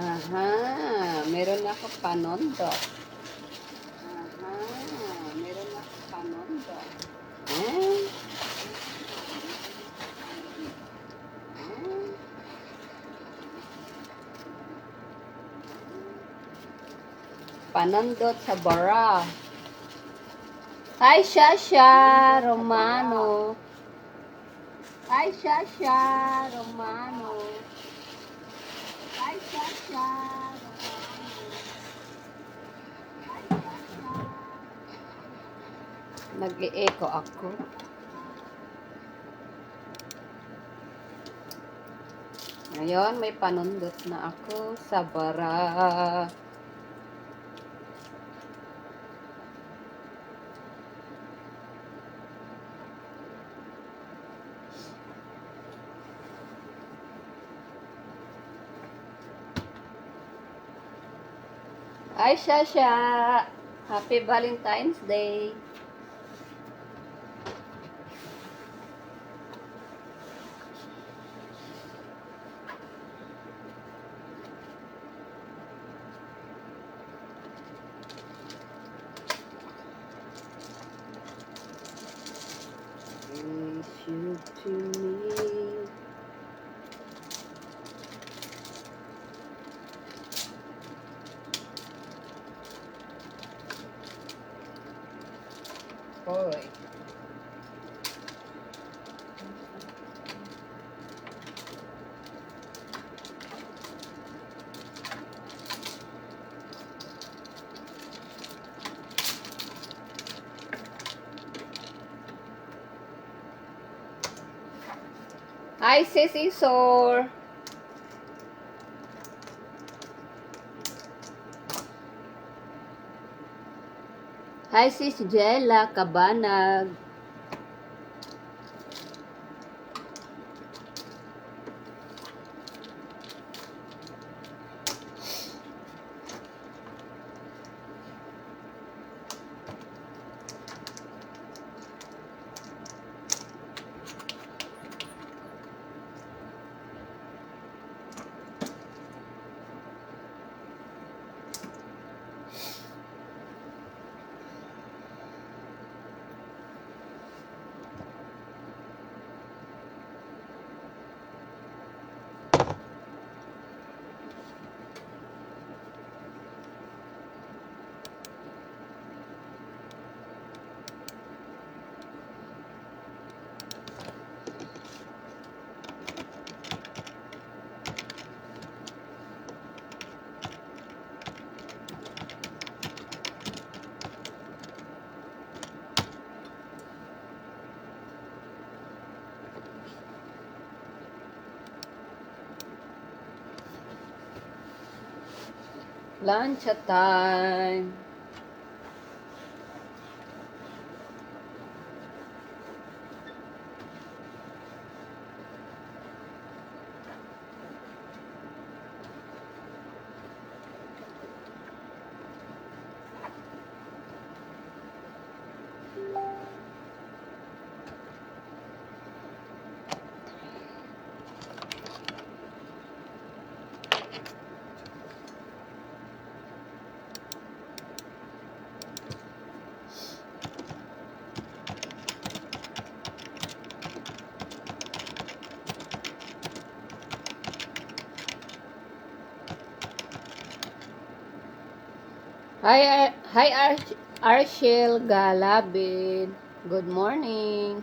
Aha, meron ako panondok. Aha, meron ako panondok. Eh? Panondot sa bara. Hi, Shasha Romano. Hi, Shasha Romano. Hi, Shasha Romano. Hi, Shasha. Nag-e-echo ako. Ngayon, may panundot na ako sa bara. Hi, Shasha! Happy Valentine's Day! Wish you to me. Hoy. Hi, Sis Isor! Hi, Sis Jella Kabanag! Lunch time! Hi, Arshel Galabin. Good morning.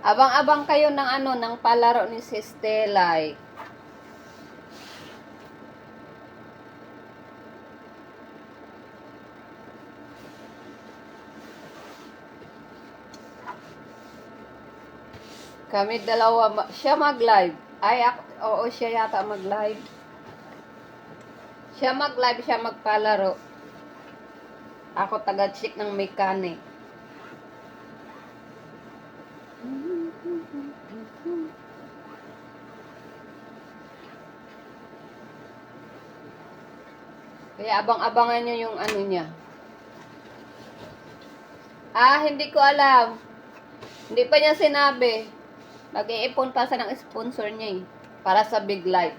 Abang-abang kayo ng ng palaro ni si Stella. Kami dalawa, siya mag-live. Ay, ako, oo, siya yata mag-live. Siya mag-live, siya magpalaro. Ako taga-check ng mechanic. Kaya abang-abangan nyo yung ano niya. Hindi ko alam. Hindi pa niya sinabi. Nag-iipon pa sa ng sponsor niya eh. Para sa Big Life.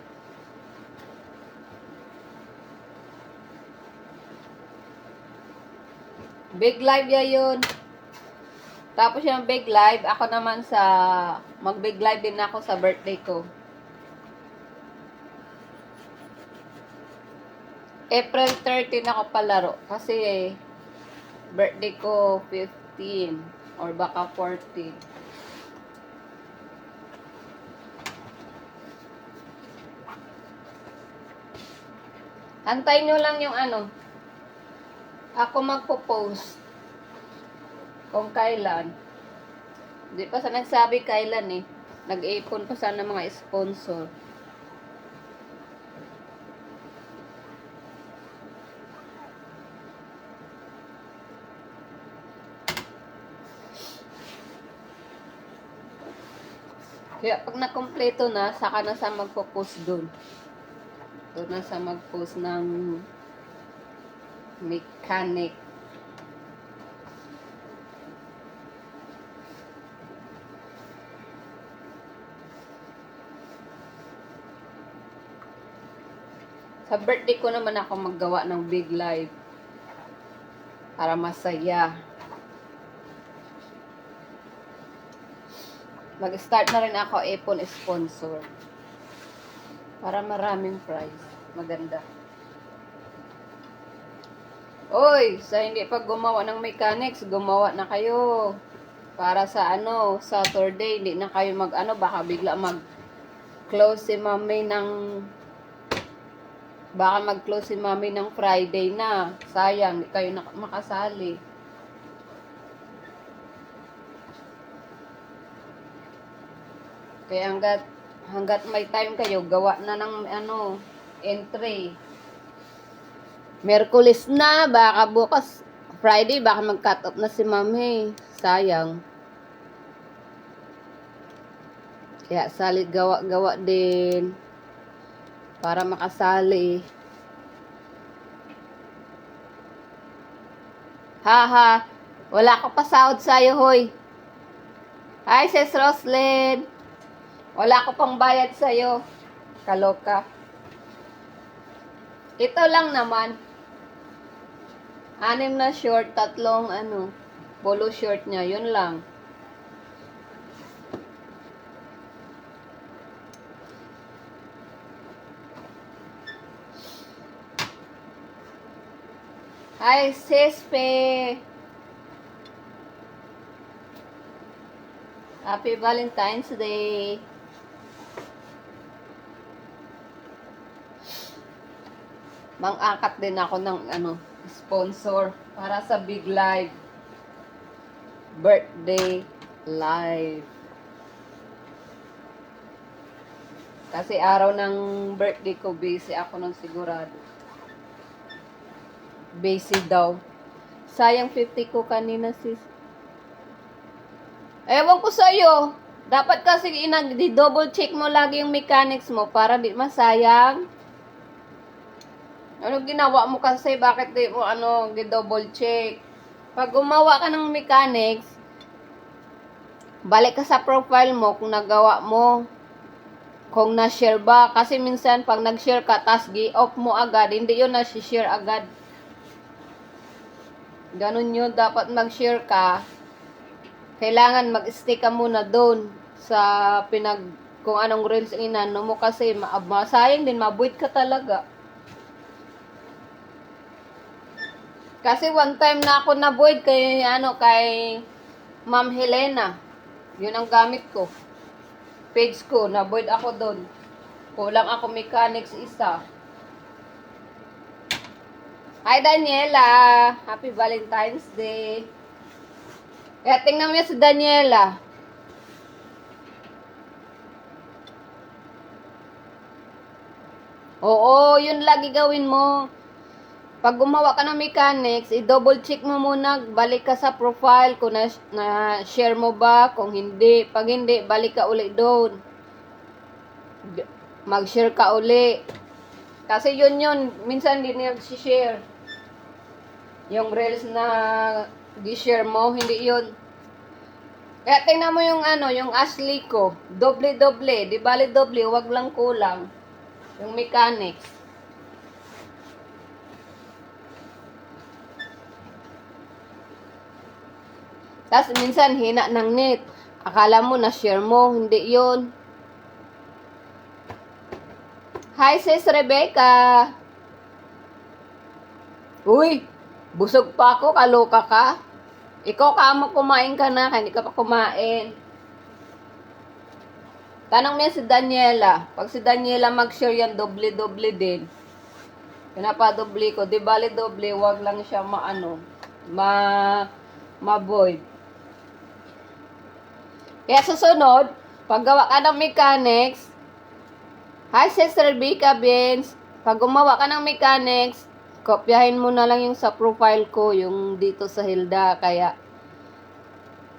Big Live ya yun. Tapos yung Big Live, ako naman mag-Big Live din ako sa birthday ko. April 13 ako palaro. Kasi birthday ko 15 or baka 14. Antayin nyo lang yung ano. Ako magpo-post. Kung kailan. Hindi pa sa nagsabi kailan eh. Nag-ipon pa sana mga sponsor. Kaya pag nakompleto na, saka na sa magpo-post doon. Doon na sa mag-post ng mechanic. Sa birthday ko naman ako maggawa ng big live. Para masaya. Mag-start na rin ako ipon sponsor. Para maraming prize. Maganda. Oy, sa hindi pa gumawa ng mechanics, gumawa na kayo. Para sa Saturday, hindi na kayo baka bigla mag-close si mami ng Friday na. Sayang, hindi kayo makasali. Kaya hanggat may time kayo, gawa na ng entry. Merkulis na, baka bukas Friday, baka mag-cut off na si mami. Sayang. Kaya salit gawa din. Para makasali. Haha, wala ko pa sahod sa'yo, hoy. Hi, Sis Roslyn. Wala ko pang bayad sa'yo. Kaloka. Ito lang naman. 6 na short, 3 polo short niya. Yun lang. Hi, Sispe. Happy Valentine's Day. Mang-akat din ako ng sponsor para sa Big Live birthday live. Kasi araw ng birthday ko, busy ako ng sigurado. Busy daw. Sayang 50 ko kanina, sis. Ewan ko sa'yo. Dapat kasi di-double check mo lagi yung mechanics mo para di masayang. Ano ginawa mo kasi? Bakit di mo di-double check? Pag gumawa ka ng mechanics, balik ka sa profile mo kung nagawa mo. Kung na-share ba. Kasi minsan pag nag-share ka, tas gi-off mo agad, hindi yun na-share agad. Ganun yun. Dapat mag-share ka. Kailangan mag-stay ka muna doon sa kung anong reels inano mo kasi masayang din, mabuit ka talaga. Kasi one time na ako na-void kay Ma'am Helena. Yun ang gamit ko. Page ko, na-void ako doon. Kulang ako mechanics isa. Hi Daniela, Happy Valentine's Day. Kaya tingnan mo si Daniela. Oo, yun lagi gawin mo. Pag gumawa ka ng mechanics, i-double check mo muna, balik ka sa profile kung na-share mo ba, kung hindi. Pag hindi, balik ka uli doon. Mag-share ka uli. Kasi yun, minsan hindi nag-share. Yung reels na gi-share mo, hindi yun. Kaya tingnan mo yung yung Ashley ko. Doble-doble. Di bali doble, wag lang kulang. Yung mechanics. Tapos minsan hina ng net. Akala mo na-share mo, hindi yun. Hi sis Rebecca. Uy, busog pa ako, kaloka ka. Ikaw kamo kumain ka na, hindi ka pa kumain. Tanong niya si Daniela. Pag si Daniela mag-share yan, doble-doble din. Pinapadoble ko. Di bali doble, wag lang siya ma-void. Kaya susunod, paggawa ka ng mechanics, hi Sister Rebecca Benz, pag gumawa ka ng mechanics, kopyahin mo na lang yung sa profile ko, yung dito sa Hilda, kaya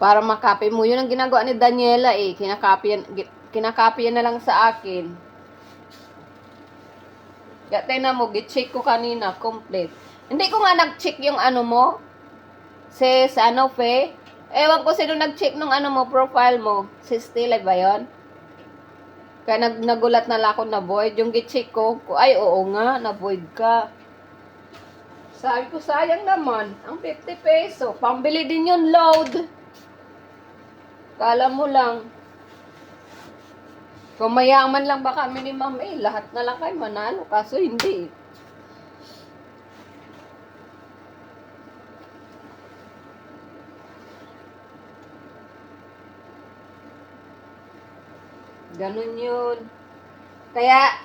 para makopy mo. Yun ang ginagawa ni Daniela eh, kinakopy na lang sa akin. Kaya tingnan mo, gi-check ko kanina, complete. Hindi ko nga nag-check yung mo, sis, Fe. Ewan ko sino nag-check nung mo, profile mo. Sis Stila ba yun? Kaya nagulat na lang ako na void. Yung gi-check ko, ay oo nga, na void ka. Sabi ko, sayang naman. Ang 50 peso. Pambili din yung load. Kala mo lang. Kung mayaman lang ba kami ni Ma'am lahat na lang kayo manalo. Kaso hindi. Ganun yun. Kaya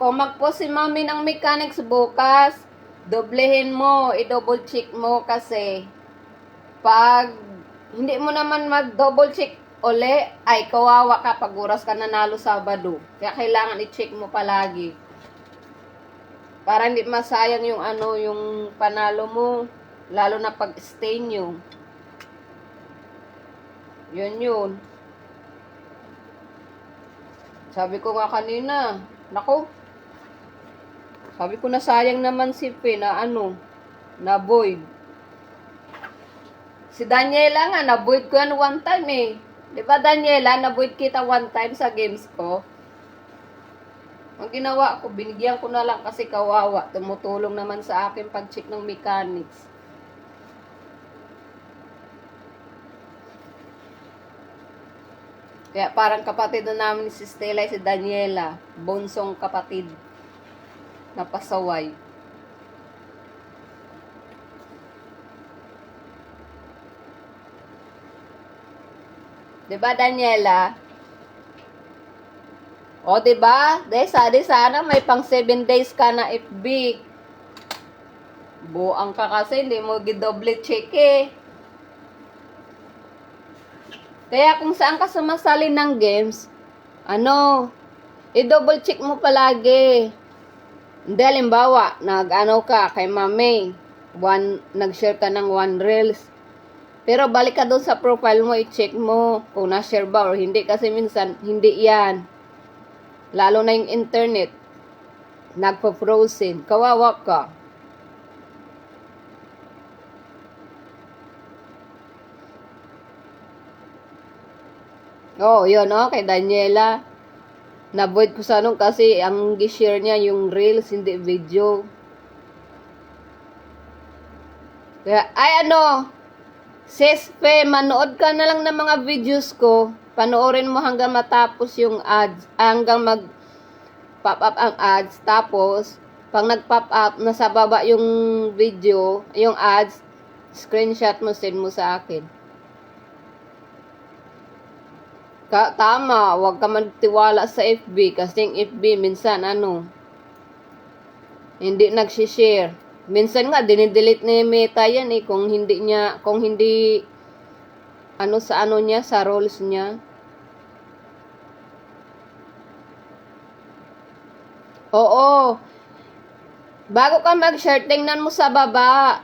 kung mag-post si Mami ng mechanics bukas, doblehin mo, i-double check mo kasi pag hindi mo naman mag-double check uli, ay kawawa ka pag oras ka nanalo Sabado. Kaya kailangan i-check mo palagi. Para hindi masayang yung yung panalo mo, lalo na pag stay nyo. Yun. Sabi ko nga kanina, nako, sabi ko na sayang naman si Pe na na void. Si Daniela nga, na void ko yan one time eh. Di ba Daniela, na void kita one time sa games ko? Ang ginawa ko, binigyan ko na lang kasi kawawa. Tumutulong naman sa akin pag-check ng mechanics. Kaya parang kapatid na namin si Stella, si Daniela. Bonsong kapatid. Na pasaway. Diba Daniela? O diba? Di sana may pang 7 days ka na FB. Buang ka kasi, hindi mo gidoble check eh. Kaya kung saan ka sumasali ng games, i-double check mo palagi. Hindi, halimbawa, ka kay Mami, nag-share ka ng 1 reels. Pero balik ka doon sa profile mo, i-check mo kung na-share ba or hindi. Kasi minsan, hindi yan. Lalo na yung internet, nagpa-frozen. Kawawa ka. Oh, yun kay Daniela. Na-void ko sa kasi ang gi-share niya yung reels, hindi video. Kaya, sis Fe, manood ka na lang ng mga videos ko. Panoorin mo hanggang matapos yung ads. Hanggang mag-pop up ang ads. Tapos, pag nag-pop up, nasa baba yung video, yung ads, screenshot mo, send mo sa akin. Tama, huwag ka magtiwala sa FB kasi yung FB minsan hindi nagsishare. Minsan nga dinidelete ni Meta yan kung hindi sa niya, sa roles niya. Oo. Bago ka mag-share, tingnan mo sa baba.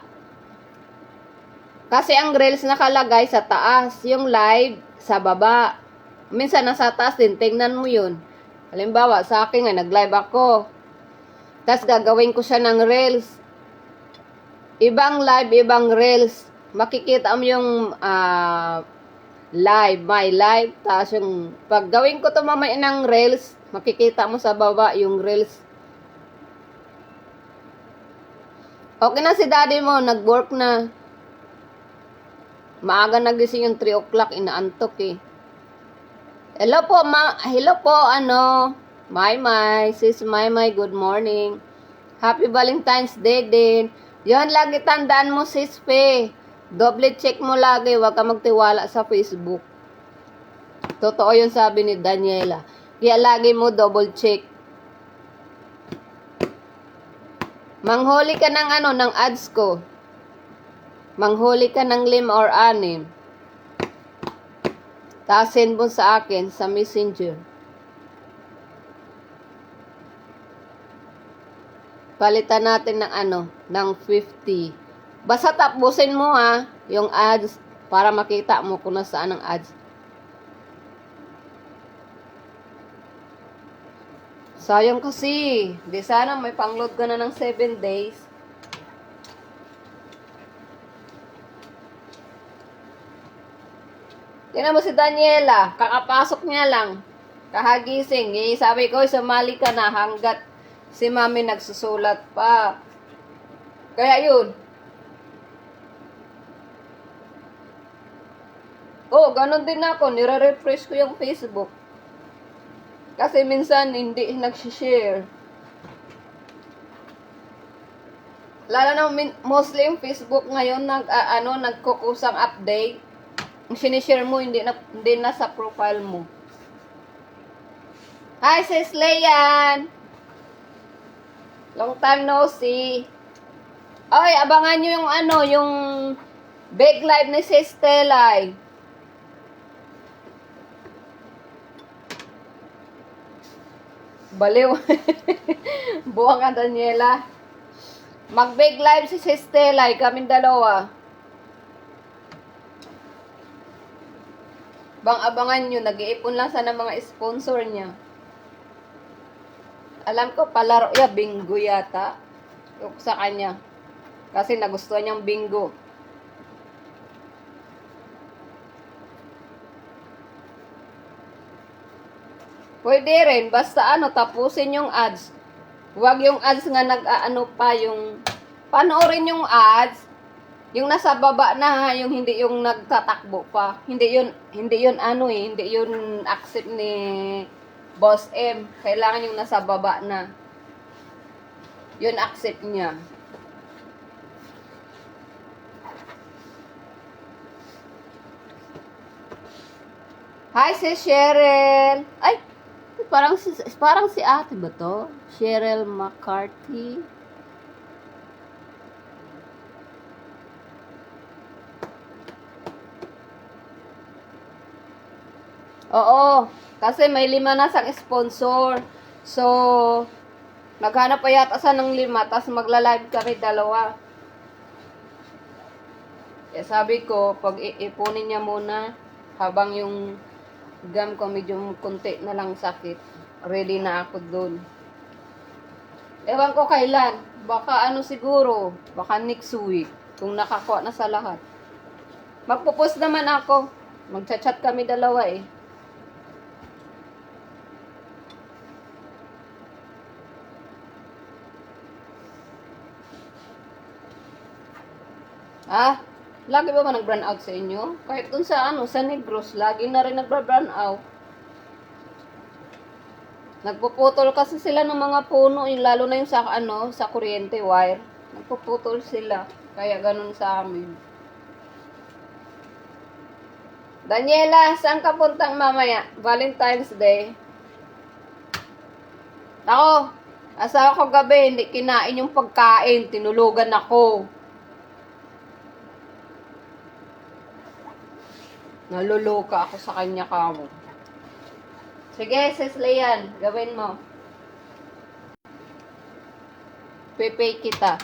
Kasi ang reels nakalagay sa taas, yung live sa baba. Minsan nasa taas din, tingnan mo yun. Halimbawa, sa akin nga, nag-live ako. Tas gagawin ko siya ng reels. Ibang live, ibang reels. Makikita mo yung live, my live. Tapos yung, pag gawin ko to mamaya ng reels, makikita mo sa baba yung reels. Okay na si daddy mo, nag-work na. Maaga nagising yung 3 o'clock, inaantok eh. Hello po, hello po, Maymay, sis Maymay, good morning. Happy Valentine's Day din. Yan, lagi tandaan mo, sis Pe. Double check mo lagi, huwag ka magtiwala sa Facebook. Totoo yun sabi ni Daniela. Kaya lagi mo double check. Manghuli ka ng ads ko. Manghuli ka ng 5 or 6. Tapos send mo sa akin sa Messenger. Palitan natin ng 50. Basta tapusin mo yung ads para makita mo kung nasaan ang ads. Sayang kasi. Di sana may pang-load ka na ng 7 days. Tingnan mo si Daniela. Kakapasok niya lang. Kahagising. Sabi ko, sumali ka na hanggat si mami nagsusulat pa. Kaya yun. Oh, ganun din ako. Nire-refresh ko yung Facebook. Kasi minsan hindi nag-share. Lalo na mostly yung Facebook ngayon nagkukusang update. Yung sinishare mo hindi na sa profile mo. Hi sis Leyan. Long time no see. Oy, abangan nyo yung big live ni sis Telay. Baliw. Buwang ka, Daniela. Mag-big live si sis Telay, kaming dalawa. Abangan nyo, nag-iipon lang sana mga sponsor niya. Alam ko, palaro bingo yata. Yung sa kanya. Kasi nagustuhan niyang bingo. Pwede rin, basta tapusin yung ads. Huwag yung ads nga pa yung, panoorin yung ads, yung nasa baba na yung hindi yung nagtatakbo pa. Hindi yun hindi yun accept ni Boss M. Kailangan yung nasa baba na. Yun accept niya. Hi, sis Cheryl. Ay, parang si ate ba to? Cheryl McCarthy. Oo, kasi may 5 na sang sponsor. So, naghanap pa yata sa ng 5, tapos magla-live kami 2. Eh, sabi ko, pag ipunin niya muna, habang yung gam ko medyo konti na lang sakit, ready na ako dun. Ewan ko kailan, baka siguro, baka next week, kung nakakuha na sa lahat. Magpo-post naman ako, magchat-chat kami 2 eh. Lagi ba nag-brown out sa inyo? Kahit dun sa sa Negros, lagi na rin nag-brown out. Nagpuputol kasi sila ng mga puno, yung lalo na yung sa kuryente wire. Nagpuputol sila, kaya ganun sa amin. Daniela, saan ka puntang mamaya? Valentine's Day. Ako, asawa ko gabi, hindi kinain yung pagkain, tinulugan ako. Naluluka ako sa kanya kamo. Sige, sis Leyan, gawin mo. Pipay kita.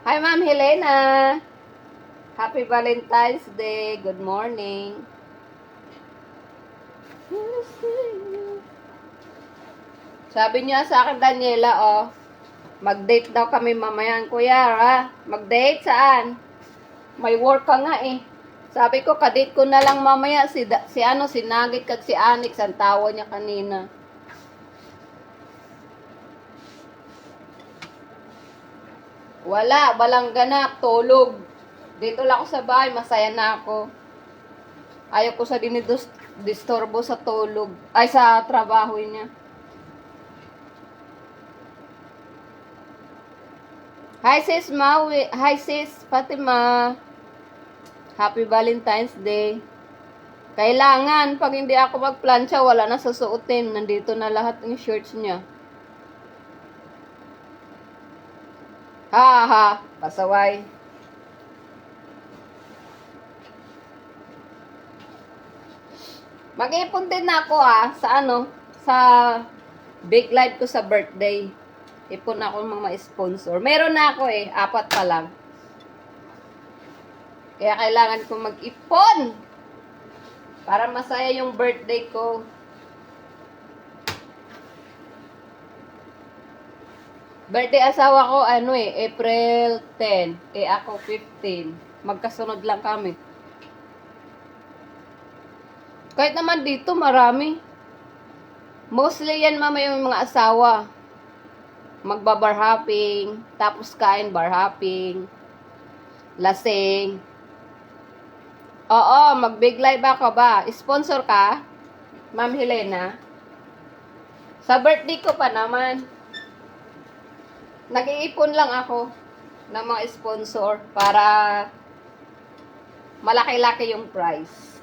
Hi, Ma'am Helena. Happy Valentine's Day. Good morning. Sabi niya sa akin, Daniela, oh, mag-date daw kami mamayan. Kuya, ha? Mag-date? Saan? May work ka nga eh. Sabi ko, kadate ko na lang mamaya si Nagit kag si Anix, ang tawa niya kanina. Wala, walang ganap, tulog. Dito lang ako sa bahay, masaya na ako. Ayaw ko sa disturbo sa tulog, ay sa trabaho niya. Hi sis Maui, hi sis Fatima. Happy Valentine's Day. Kailangan, pag hindi ako magplansya, wala na susuotin. Nandito na lahat ng shirts niya. Ha ha, pasaway. Mag-ipon din ako sa big live ko sa birthday. Ipon ako ng mga sponsor. Meron na ako 4 pa lang. Kaya kailangan ko mag-ipon para masaya yung birthday ko. Birthday asawa ko, April 10. Ako 15. Magkasunod lang kami. Kahit naman dito, marami. Mostly yan, mama, yung mga asawa. Magbabar hopping, tapos kain bar hopping, lasing. Oo, mag-big live ako ba? Sponsor ka, Ma'am Helena? Sa birthday ko pa naman. Nag-iipon lang ako ng mga sponsor para malaki-laki yung price.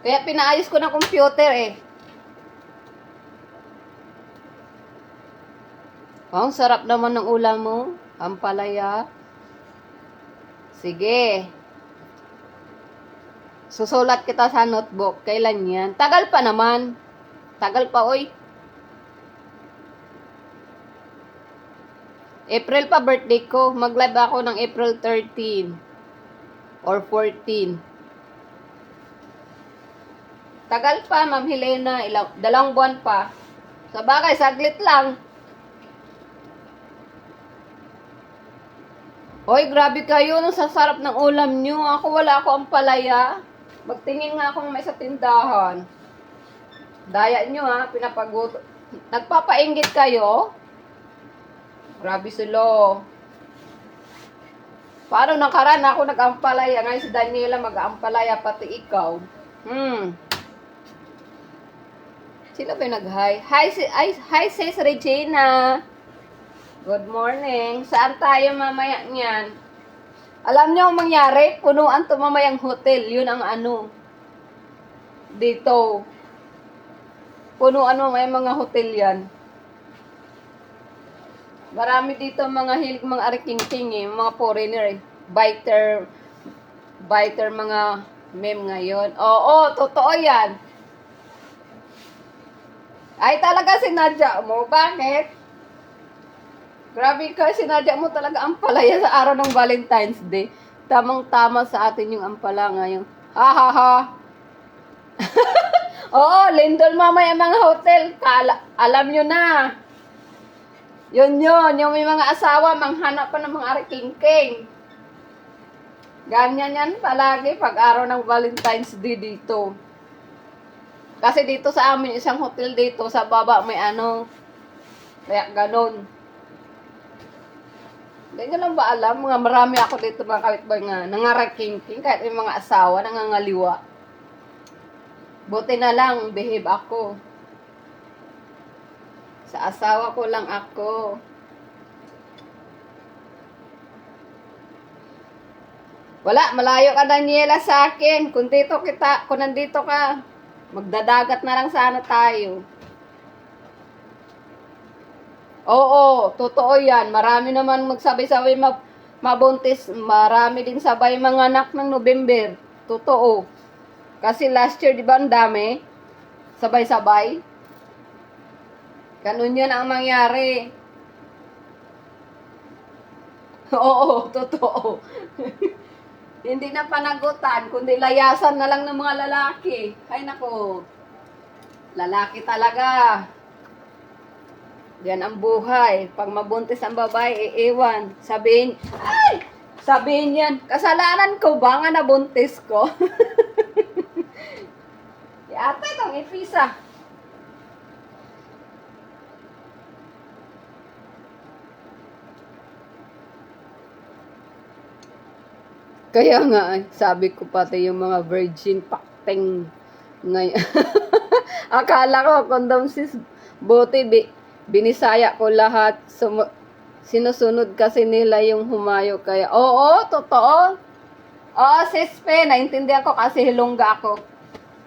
Kaya pinaayos ko ng computer Ang sarap naman ng ulam mo. Ampalaya. Sige. Susulat kita sa notebook. Kailan yan? Tagal pa naman. Tagal pa, oy. April pa birthday ko. Mag-live ako ng April 13 or 14. Tagal pa, Ma'am Helena. 2 buwan pa. Sa bagay, saglit lang. Hoy, grabe kayo. Nung sasarap ng ulam nyo. Wala ako ampalaya. Magtingin nga akong may sa tindahan. Daya nyo pinapaguto. Nagpapainggit kayo? Grabe sila. Paano nakaraan ako nag-ampalaya? Ngayon si Daniela mag-ampalaya, pati ikaw. Sino ba nag-hi? Hi sis Regina. Good morning. Saan tayo mamaya niyan? Alam niyo ang mangyari? Punuan to mamayang hotel. Yun ang dito. Punuan mamayang mga hotel yan. Marami dito mga hilig, mga ariking-king mga foreigner Biter mga meme ngayon. Oo, totoo yan. Ay, talaga sinadya mo. Bakit? Grabe ka, sinadya mo talaga ang palaya sa araw ng Valentine's Day. Tamang-tama sa atin yung ampala ngayon. Ha ha ha. Oo, lindol mamaya mga hotel. Alam nyo na. Yun, yung may mga asawa, manghanap pa ng mga ariking-king. Ganyan yan palagi pag araw ng Valentine's Day dito. Kasi dito sa amin, isang hotel dito, sa baba may kaya ganon. Hindi nyo lang ba alam, mga marami ako dito mga kapitbahay nga, nangaraking-king, kahit may mga asawa, nangangaliwa. Buti na lang, behave ako. Sa asawa ko lang ako. Wala, malayo ka Daniela sa akin. Kung nandito ka, magdadagat na lang sana tayo. Oo, totoo yan. Marami naman magsabay-sabay mabuntis. Marami din sabay mga anak ng November. Totoo. Kasi last year, di ba, ang dami? Sabay-sabay. Ganun yan ang mangyari. Oo, totoo. Hindi na panagutan, kundi layasan na lang ng mga lalaki. Ay nako, lalaki talaga. Yan ang buhay. Pag mabuntis ang babae, iiwan. Sabihin yan, kasalanan ko ba nga nabuntis ko? Ate, itong ipisa. Kaya nga, sabi ko pati yung mga virgin pakting ngayon. Akala ko, condom sis, buti, binisaya ko lahat. Sinusunod kasi nila yung humayo. Kaya, oo, totoo. Oo, sis Pe, naintindihan ko kasi hilongga ako.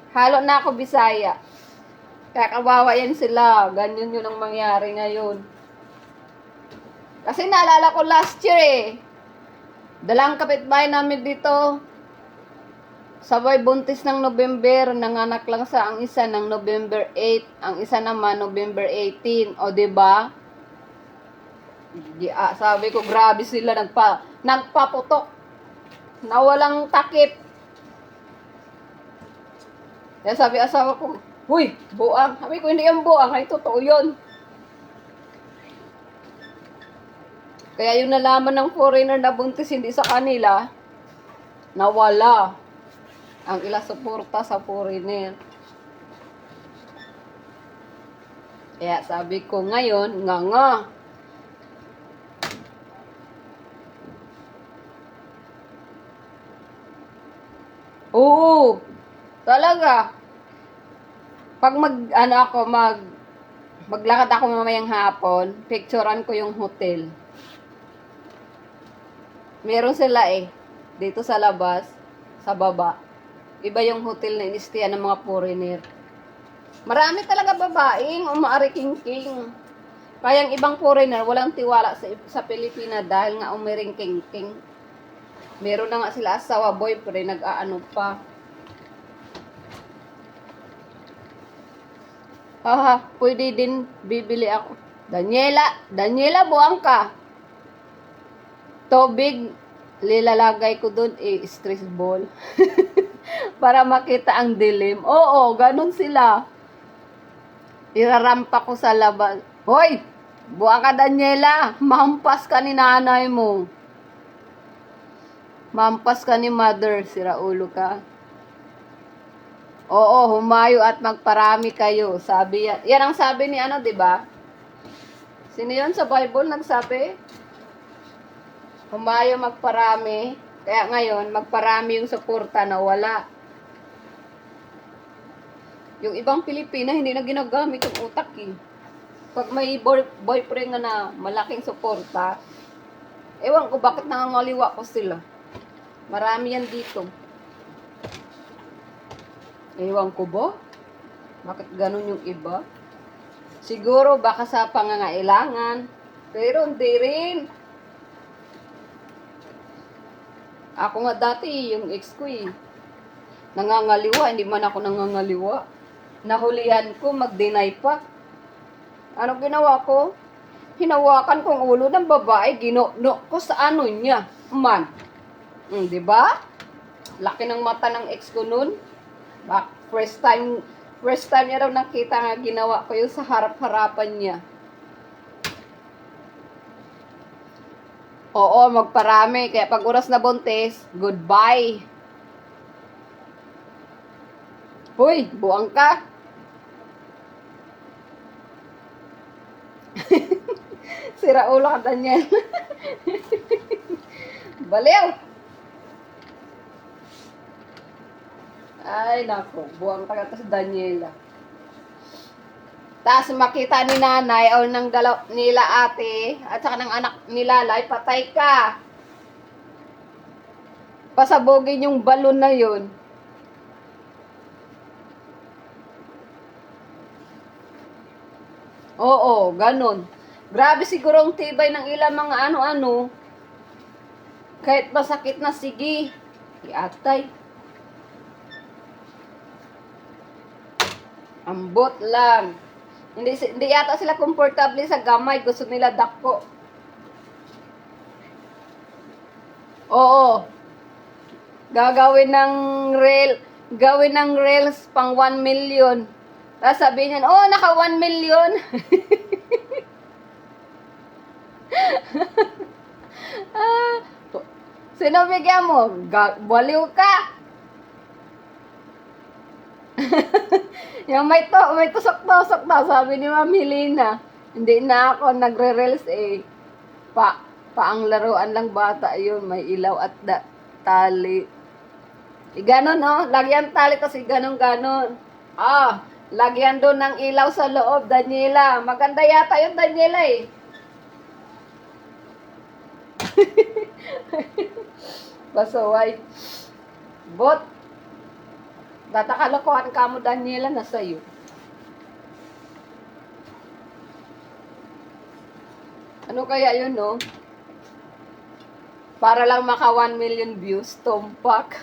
Halo na ako Bisaya. Kaya kawawa yan sila. Ganyan yun ang mangyari ngayon. Kasi naalala ko last year eh. Dalang kapitbahay namin dito. Sabay buntis ng November, nanganak lang sa ang isa ng November 8, ang isa naman November 18. O diba? Sabi ko grabe sila nagpaputok. Na walang takip. Kaya sabi asawa ko, huy, buang. Sabi ko hindi yan buang, ay totoo yun. Kaya yung nalaman ng foreigner na buntis hindi sa kanila, nawala ang ila suporta sa foreigner. Kaya sabi ko ngayon, nga. Oo, talaga. Pag maglakad ako mamayang hapon, picturean ko yung hotel. Meron sila eh, dito sa labas, sa baba. Iba yung hotel na inistiyan ng mga foreigner. Marami talaga babaeng umaariking-king. Kaya ang ibang foreigner, walang tiwala sa Pilipina dahil nga umiring-king-king. Meron na nga sila asawa, boyfriend, nag-aano pa. Pwede din bibili ako. Daniela, buwang ka. Tubig, lilalagay ko dun stress ball. Para makita ang dilim. Oo, ganun sila. Irarampa ko sa labas. Hoy! Buwang ka, Daniela. Mahampas ka ni nanay mo. Mahampas ka ni mother. Sira ulo ka. Oo, humayo at magparami kayo. Sabi yan. Yan ang sabi ni diba? Sino yun sa Bible nagsabi? Humayo magparami. Kaya ngayon, magparami yung suporta na wala. Yung ibang Pilipina, hindi na ginagamit yung utak eh. Pag may boyfriend nga na malaking suporta, ewan ko bakit nangangaliwa ko sila. Marami yan dito. Ewan ko ba? Bakit ganun yung iba? Siguro baka sa pangangailangan. Pero hindi rin. Ako nga dati, yung ex ko eh. Nangangaliwa, hindi man ako nangangaliwa. Nahulihan ko, mag-deny pa. Ano ginawa ko? Hinawakan kong ulo ng babae, ginoknok ko sa ano niya. Man. Diba? Laki ng mata ng ex ko nun. First time niya daw nakita nga ginawa ko yung sa harap-harapan niya. Oo, magparami. Kaya pag oras na buntis, goodbye. Hoy, buwang ka. Sira ulo ka, Daniel. Baliw. Ay, naku. Buwang ka sa Daniela. Tapos makita ni nanay o ng nila ate at saka ng anak nila, patay ka. Pasabugin yung balon na yun. Oo, ganun. Grabe siguro ang tibay ng ilang mga ano-ano. Kahit masakit na, sige. Iatay. Ambot lang. Hindi yata sila komportable sa gamay. Gusto nila dako. Oo. Gagawin ng gawin ng reels pang 1 million. Tapos sabihin niyan, oh, naka 1 million. Ah, sino bigyan mo? Baliw ka. Yung may tusok-tusok daw, sabi ni Ma'am Helena. Hindi na ako nagre-reels eh. Paang laruan lang bata yun. May ilaw at tali. Ganon, no? Lagyan tali kasi ganon-ganon. Ah, lagyan doon ng ilaw sa loob, Daniela. Maganda yata yun, Daniela eh. Basaway. Bot. Datakalokohan ka mo, Daniela, na sa'yo. Ano kaya yun, no? Para lang maka 1 million views, tumpak.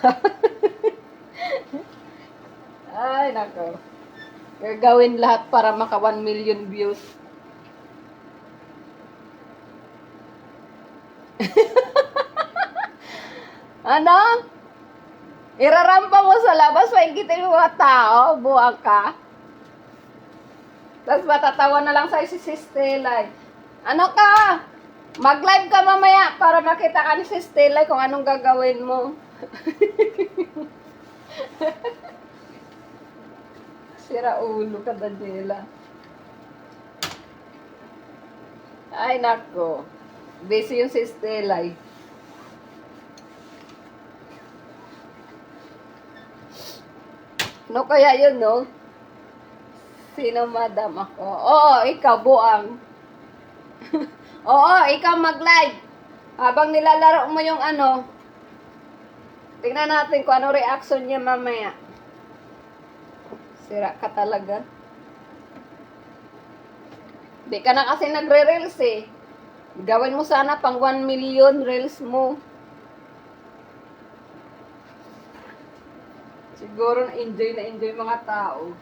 Ay, nako. Gagawin lahat para maka 1 million views. Ano? Irarampa mo sa labas, painggitin mo mga tao, buwag ka. Tapos matatawa na lang sa'yo si Sistelay. Ano ka? Mag-live ka mamaya para makita ka ni Sistelay kung anong gagawin mo. Sira ulo ka, Daniela. Ay, nako. Busy yung Sistelay. No, kaya yun, no? Sino, madam? Ako? Oo, ikaw, buang. Oo, ikaw mag-live. Habang nilalaro mo yung ano, tingnan natin kung ano reaction niya mamaya. Sira ka talaga. Di ka na kasi nagre-reels eh. Gawin mo sana pang 1 million reels mo. Siguro na-enjoy mga tao.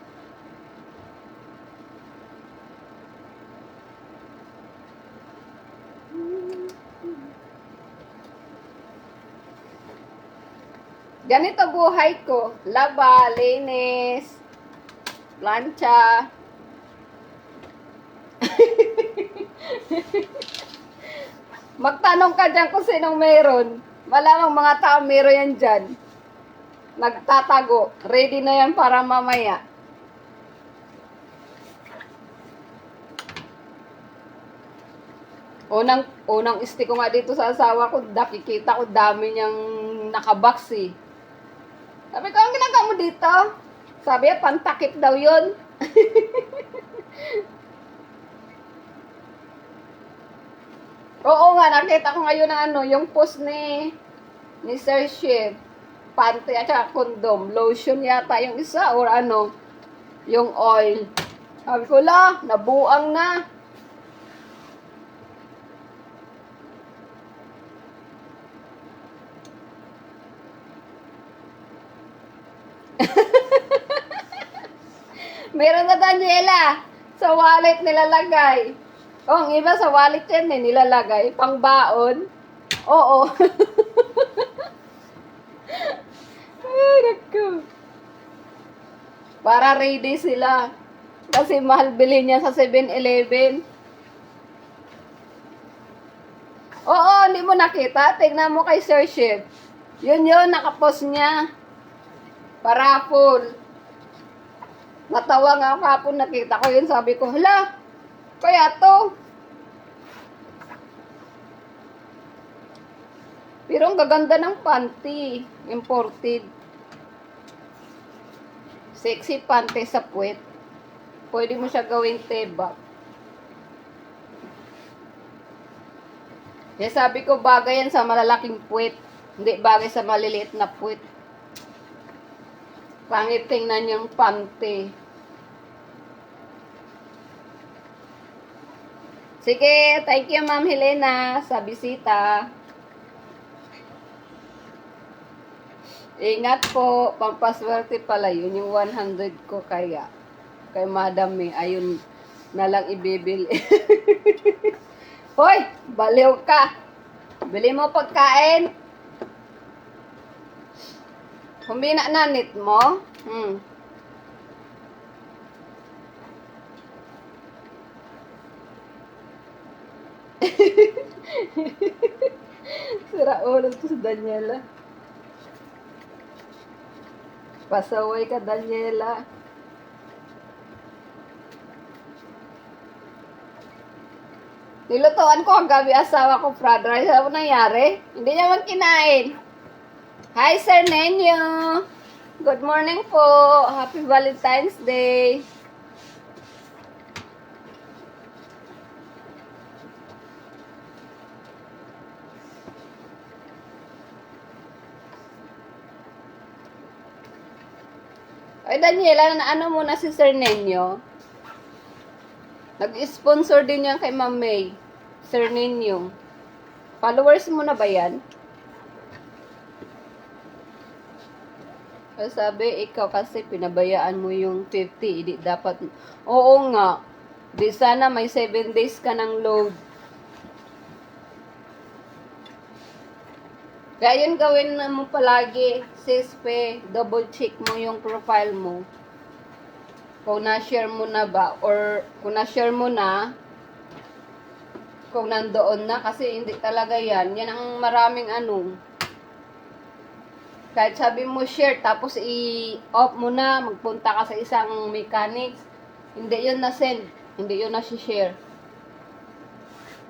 Ganito buhay ko. Laba, linis, plancha. Magtanong ka dyan kung sinong meron. Malamang mga tao meron yan dyan. Nagtatago. Ready na yan para mamaya. Unang stick ko nga dito sa asawa ko, nakikita ko dami niyang nakabox eh. Sabi ko, ang ginagawa mo dito? Sabi niya, pantakip daw yun. Oo nga, nakita ko ngayon ng ano, yung post ni Sir Chef. Pante at saka condom. Lotion yata yung isa or ano, yung oil. Sabi ko, la, nabuang na. Meron na, Daniela. Sa wallet nilalagay. Oh, ang iba sa wallet yan eh, nilalagay. Pang baon. Oo. Ay, naku. Para ready sila. Kasi mahal bilhin niya sa 7-Eleven. Oo, hindi mo nakita. Tignan mo kay Sir Chef. Yun, nakapost niya. Parapol. Natawa nga ako kapon, nakita ko yun. Sabi ko, hala, kaya to. Pero ang gaganda ng panty. Imported. Sexy panty sa puwet. Pwede mo siya gawing tebak. Kaya sabi ko, bagay yan sa malalaking puwet. Hindi bagay sa maliliit na puwet. Pangit tingnan yung panty. Sige, thank you Ma'am Helena sa bisita. Ingat po, pampaswerte pala yun, yung 100 ko kaya. Kay Madam eh, ayun na lang ibibili. Hoy, baliw ka. Bili mo pagkain. Humina nanit mo? Hmm. Sira ulo to si Daniela. Pasaway ka, Daniela. Nilutuan ko ang gabi asawa ko fried rice. Ano nangyari? Hindi niya man kinain. Hi, Sir Nenyo. Good morning po. Happy Valentine's Day. Ay, Daniela, na ano muna si Sir Nenyo? Nag-sponsor din yan kay Ma'am May. Sir Nenyo. Followers mo na ba yan? Sabi, ikaw kasi pinabayaan mo yung 50. Hindi dapat. Oo nga. Di sana may 7 days ka ng load. Kaya yun gawin mo palagi. Sispe, double check mo yung profile mo. Kung na-share mo na ba, or kung na-share mo na, kung nandoon na, kasi hindi talaga yan. Yan ang maraming ano. Kahit sabi mo share, tapos i-off mo na, magpunta ka sa isang mechanics, hindi yun na-send, hindi yun na-share.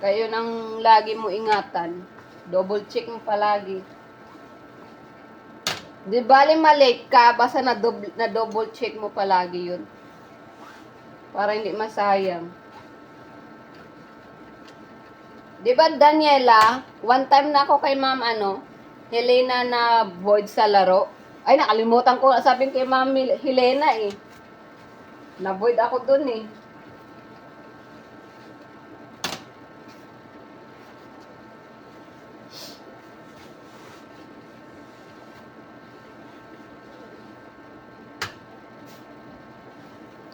Kaya yun ang lagi mo ingatan. Double check mo palagi. Di bali malate ka, basta na double check mo palagi yun. Para hindi masayang. Di ba, Daniela, one time na ako kay Ma'am Helena na void sa laro. Ay, nakalimutan ko. Sabi kay Ma'am Helena eh. Na void ako dun eh.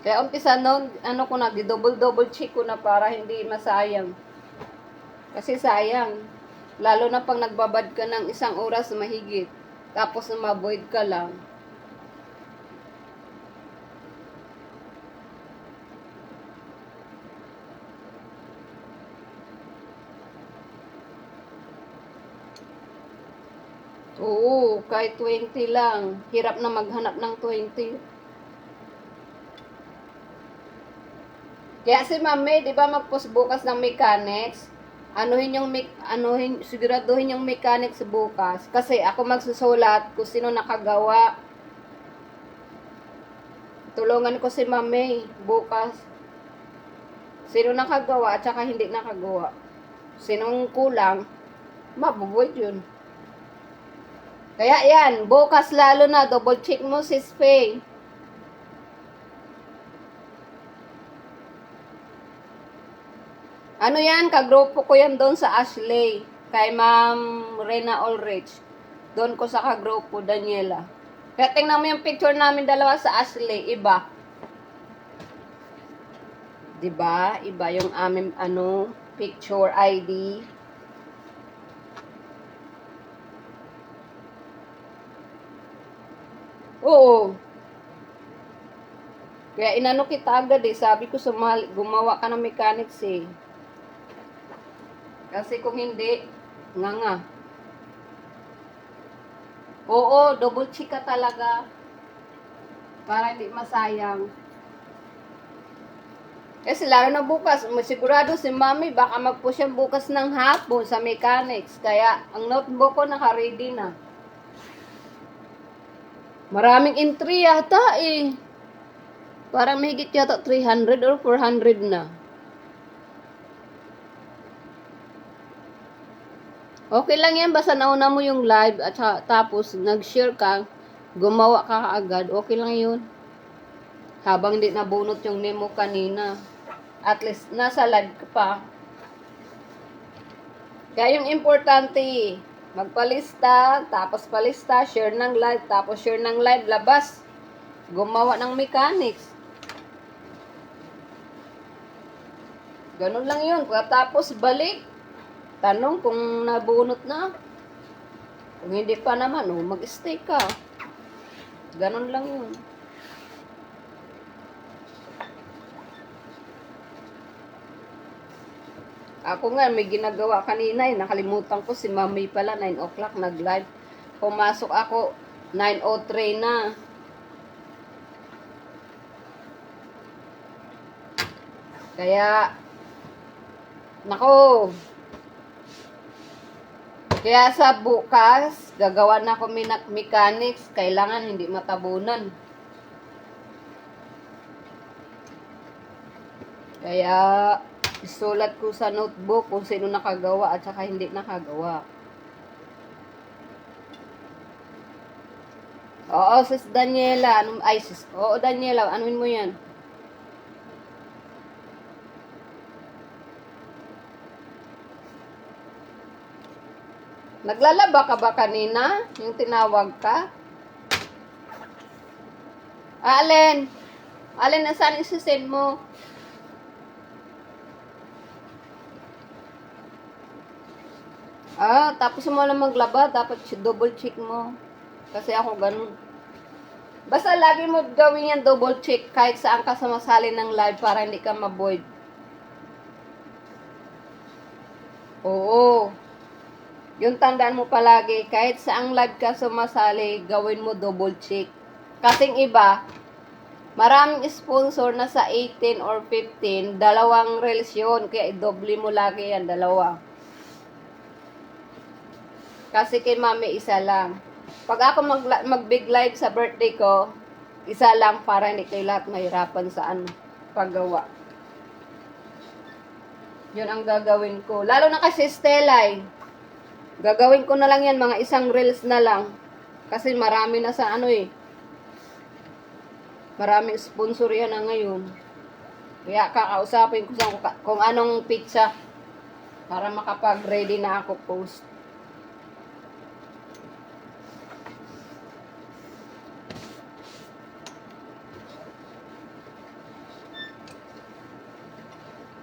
Kaya umpisa noon, ko na, double check ko na para hindi masayang. Kasi sayang. Lalo na pag nagbabad ka ng 1 oras mahigit. Tapos na ma-void ka lang. Oo, kahit 20 lang. Hirap na maghanap ng 20. Kaya si Mami, di ba mag-post bukas ng mechanics? Siguraduhin yung mechanics bukas. Kasi ako magsusulat kung sino nakagawa. Tulungan ko si Mami bukas. Sino nakagawa at saka hindi nakagawa. Sinong kulang, mabubuid yun. Kaya yan, bukas lalo na, double check mo si Spay. Ano yan, kagrupo ko yan doon sa Ashley. Kay Ma'am Rena Ulrich. Doon ko sa kagrupo, Daniela. Kaya tingnan mo yung picture namin dalawa sa Ashley, iba. Diba? Iba yung aming picture ID. Oo. Kaya inano kita agad eh. Sabi ko gumawa ka ng mechanics eh. Kasi kung hindi, nga. Oo, double check ka talaga. Para hindi masayang. Kasi lalo na bukas, sigurado si Mami, baka mag-push yan bukas ng hapon sa mechanics. Kaya, ang notebook ko naka-ready na. Maraming entry yata eh. Parang mahigit yata 300 or 400 na. Okay lang yan, basta nauna mo yung live at tapos nag-share ka, gumawa ka kaagad, okay lang yun. Habang hindi nabunot yung name mo kanina. At least, nasa live ka pa. Kaya yung importante, magpalista, tapos palista, share ng live, tapos share ng live, labas. Gumawa ng mechanics. Ganun lang yun. Tapos balik. Tanong kung nabunot na. Kung hindi pa naman, mag-stay ka. Ganon lang yun. Ako nga, may ginagawa kanina eh. Nakalimutan ko, si Mami pala, 9 o'clock nag-live. Pumasok ako, 9:03 na. Kaya, nako. Kaya sa bukas, gagawa na ako mechanics. Kailangan hindi matabunan. Kaya, isulat ko sa notebook kung sino nakagawa at saka hindi nakagawa. Oo, sis Daniela. Oo, Daniela, anuin mo yan? Naglalaba ka ba kanina? Yung tinawag ka? Allen, nasaan isisend mo? Tapos mo lang maglaba, dapat double check mo. Kasi ako ganun. Basta lagi mo gawin yan double check kahit saan ka sumasali ng live para hindi ka ma-void. Oo. Yung tandaan mo palagi, kahit saang live ka sumasali, gawin mo double check. Kasing iba, maraming sponsor na sa 18 or 15, dalawang reels yun, kaya i-double mo lagi yan, dalawa. Kasi kay Mami, isa lang. Pag ako mag-big live sa birthday ko, isa lang para hindi kayo lahat mahirapan sa paggawa. Yun ang gagawin ko. Lalo na kasi Stella gagawin ko na lang yan, mga isang reels na lang. Kasi marami na sa maraming sponsor yan na ngayon. Kaya kakausapin ko kung anong pizza para makapag-ready na ako post.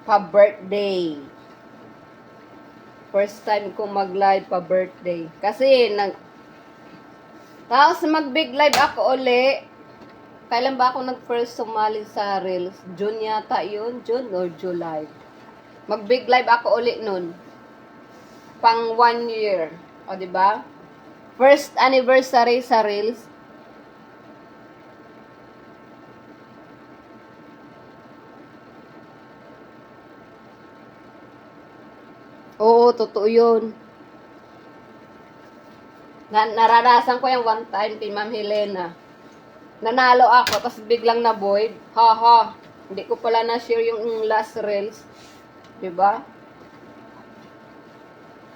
Pa-birthday. First time ko mag-live pa-birthday. Kasi, tapos mag-big live ako uli. Kailan ba ako nag-first sumali sa Reels? June yata yun? June or July? Mag-big live ako uli nun. Pang 1 year. O, diba? First anniversary sa Reels. Oo, totoo yun. Naranasan ko yung one time kay Ma'am Helena. Nanalo ako, tapos biglang na-void. Ha. Hindi ko pala na-share yung last reels. Diba?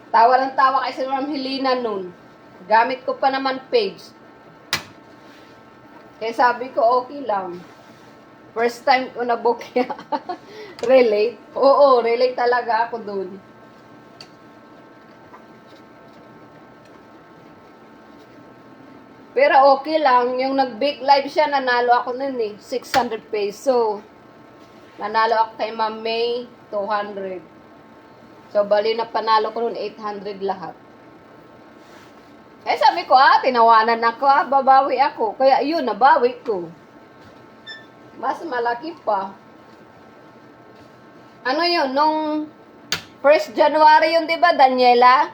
Tawa lang tawa kay si Ma'am Helena nun. Gamit ko pa naman page. Kaya sabi ko, okay lang. First time ko na-book yan. Relate? Oo, relate talaga ako dun. Pero okay lang, yung nag-bake live siya, nanalo ako nun 600 peso. Nanalo ako kay Ma'am May, 200. So, bali na panalo ko nun 800 lahat. Sabi ko, tinawanan ako, babawi ako. Kaya yun, nabawi ko. Mas malaki pa. Ano yun, nung 1st January yun, diba, Daniela?